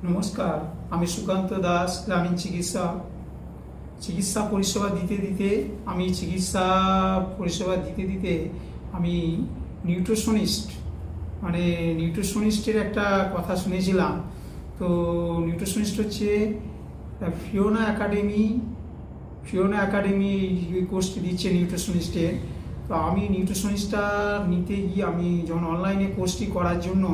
নমস্কার, আমি সুকান্ত দাস। গ্রামীণ চিকিৎসা পরিষেবা দিতে দিতে আমি নিউট্রিশনিস্টের একটা কথা শুনেছিলাম। তো নিউট্রিশনিস্ট হচ্ছে ফিওনা একাডেমি এই কোর্সটি দিচ্ছে নিউট্রিশনিস্টের। তো আমি নিউট্রিশনিস্টটা নিতে গিয়ে আমি যখন অনলাইনে কোর্সটি করার জন্য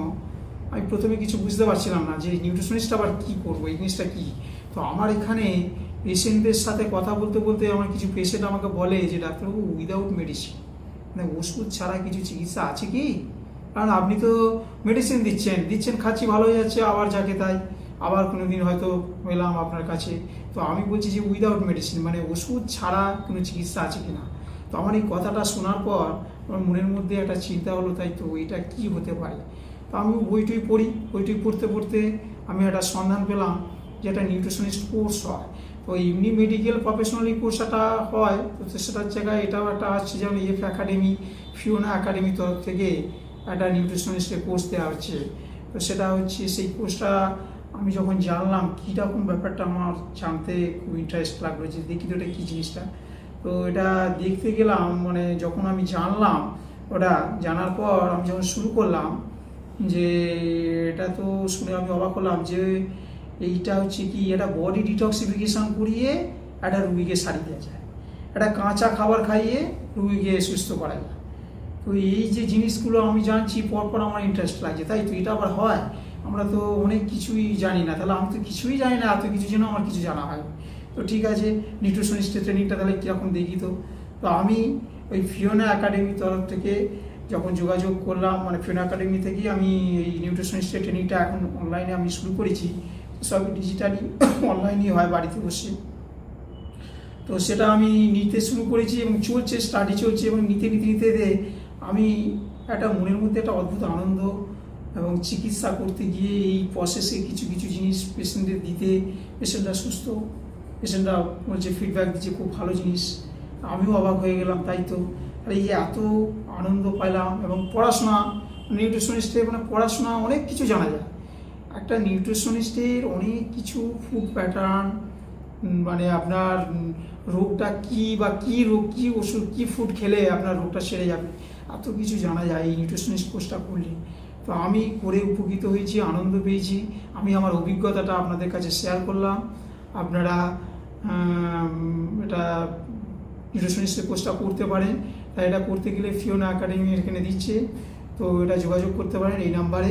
আমি প্রথমে কিছু বুঝতে পারছিলাম না যে নিউট্রিশনিস্ট আবার কী করবো, এই জিনিসটা কী। তো আমার এখানে পেশেন্টদের সাথে কথা বলতে বলতে আমার কিছু পেশেন্ট আমাকে বলে যে ডাক্তারবাবু, উইদাউট মেডিসিন মানে ওষুধ ছাড়া কিছু চিকিৎসা আছে কি? কারণ আপনি তো মেডিসিন দিচ্ছেন খাচ্ছি, ভালো হয়ে যাচ্ছে, আবার যাকে তাই আবার কোনো দিন হয়তো এলাম আপনার কাছে। তো আমি বলছি যে উইদাউট মেডিসিন মানে ওষুধ ছাড়া কোনো চিকিৎসা আছে কি না। তো আমার এই কথাটা শোনার পর আমার মনের মধ্যে একটা চিন্তা হলো, তাই তো এটা কি হতে পারে। তো আমি বইটই পড়তে পড়তে আমি একটা সন্ধান পেলাম যে একটা নিউট্রিশনিস্ট কোর্স হয়। তো এমনি মেডিকেল প্রফেশনালি কোর্সটা হয়, তো সেটার জায়গায় এটাও একটা আসছে, যেমন ফিওনা একাডেমি তরফ থেকে একটা নিউট্রিশনিস্টের কোর্স দেওয়া হচ্ছে। তো সেটা হচ্ছে সেই কোর্সটা আমি যখন জানলাম কীরকম ব্যাপারটা, আমার জানতে খুব ইন্টারেস্ট লাগলো যে দেখি তো এটা কী জিনিসটা। তো এটা দেখতে গেলাম, মানে যখন আমি জানলাম, ওটা জানার পর আমি যখন শুরু করলাম, যে এটা তো শুনে আমি অবাক হলাম যে এইটা হচ্ছে কি, এটা বডি ডিটক্সিফিকেশান করিয়ে একটা রুগীকে সারিয়ে দেওয়া যায়, একটা কাঁচা খাবার খাইয়ে রুগীকে সুস্থ করা যায়। তো এই যে জিনিসগুলো আমি জানছি, পরপর আমার ইন্টারেস্ট লাগছে, তাই তো এটা আবার হয়। আমরা তো অনেক কিছুই জানি না, তাহলে আমি তো কিছুই জানি না, এত কিছু জন্য আমার কিছু জানা হয়। তো ঠিক আছে, নিউট্রিশনিস্টের ট্রেনিংটা তাহলে কীরকম দেখি। তো আমি ওই ফিওনা একাডেমির তরফ থেকে যখন যোগাযোগ করলাম, মানে ফিওনা একাডেমি থেকে আমি এই নিউট্রিশনিস্টের ট্রেনিংটা এখন অনলাইনে আমি শুরু করেছি। সবই ডিজিটালি অনলাইনই হয়, বাড়িতে বসে। তো সেটা আমি নিতে শুরু করেছি এবং স্টাডি চলছে, এবং নিতে আমি একটা মনের মধ্যে একটা অদ্ভুত আনন্দ, এবং চিকিৎসা করতে গিয়ে এই প্রসেসে কিছু কিছু জিনিস পেশেন্টদের দিতে, পেশেন্টরা সুস্থ, পেশেন্টরা বলছে, ফিডব্যাক দিচ্ছে খুব ভালো জিনিস। আমিও অবাক হয়ে গেলাম, তাই তো এই এত আনন্দ পাইলাম। এবং পড়াশোনা, নিউট্রিশনিস্টের মানে পড়াশোনা অনেক কিছু জানা যায়। একটা নিউট্রিশনিস্টের অনেক কিছু ফুড প্যাটার্ন, মানে আপনার রোগটা কী বা কী রোগ, কী ওষুধ, কী ফুড খেলে আপনার রোগটা সেরে যাবে, এত কিছু জানা যায় এই নিউট্রিশনিস্ট কোর্সটা করলে। তো আমি করে উপকৃত হয়েছি, আনন্দ পেয়েছি। আমি আমার অভিজ্ঞতাটা আপনাদের কাছে শেয়ার করলাম। আপনারা এটা নিউট্রিশনিস্টের কোর্সটা করতে পারেন। তাই এটা করতে গেলে ফিওনা একাডেমি এখানে দিচ্ছে, তো এটা যোগাযোগ করতে পারেন এই নাম্বারে।